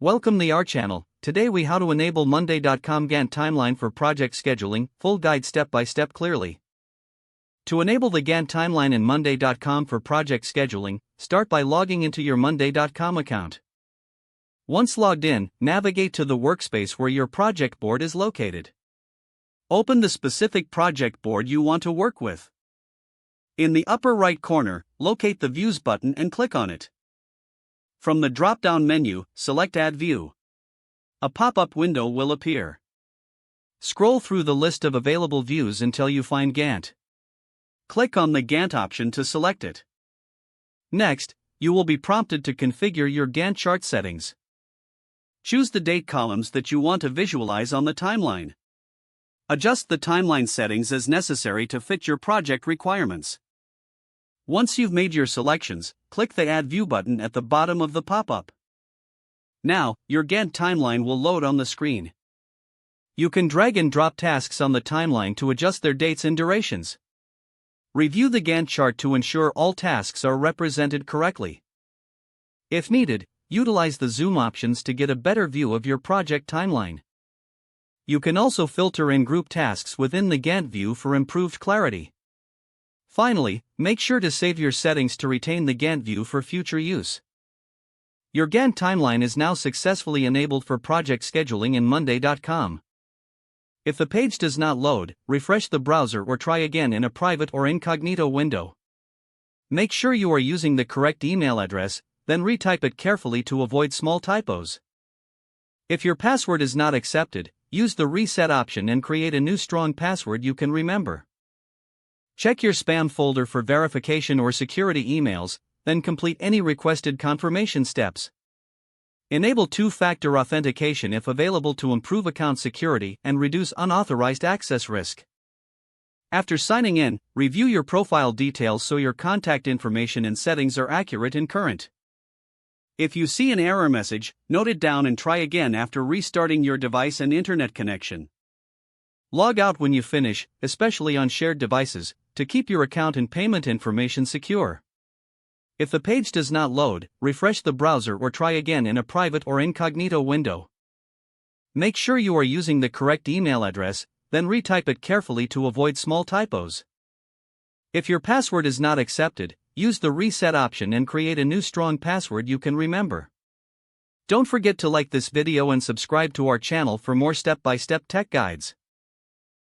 Welcome to our channel. Today we how to enable Monday.com Gantt timeline for project scheduling, full guide step by step clearly. To enable the Gantt timeline in Monday.com for project scheduling, start by logging into your Monday.com account. Once logged in, navigate to the workspace where your project board is located. Open the specific project board you want to work with. In the upper right corner, locate the Views button and click on it. From the drop-down menu, select Add View. A pop-up window will appear. Scroll through the list of available views until you find Gantt. Click on the Gantt option to select it. Next, you will be prompted to configure your Gantt chart settings. Choose the date columns that you want to visualize on the timeline. Adjust the timeline settings as necessary to fit your project requirements. Once you've made your selections, click the Add View button at the bottom of the pop-up. Now, your Gantt timeline will load on the screen. You can drag and drop tasks on the timeline to adjust their dates and durations. Review the Gantt chart to ensure all tasks are represented correctly. If needed, utilize the zoom options to get a better view of your project timeline. You can also filter and group tasks within the Gantt view for improved clarity. Finally, make sure to save your settings to retain the Gantt view for future use. Your Gantt timeline is now successfully enabled for project scheduling in Monday.com. If the page does not load, refresh the browser or try again in a private or incognito window. Make sure you are using the correct email address, then retype it carefully to avoid small typos. If your password is not accepted, use the reset option and create a new strong password you can remember. Check your spam folder for verification or security emails, then complete any requested confirmation steps. Enable two-factor authentication if available to improve account security and reduce unauthorized access risk. After signing in, review your profile details so your contact information and settings are accurate and current. If you see an error message, note it down and try again after restarting your device and internet connection. Log out when you finish, especially on shared devices, to keep your account and payment information secure. If the page does not load, refresh the browser or try again in a private or incognito window. Make sure you are using the correct email address, then retype it carefully to avoid small typos. If your password is not accepted, use the reset option and create a new strong password you can remember. Don't forget to like this video and subscribe to our channel for more step-by-step tech guides.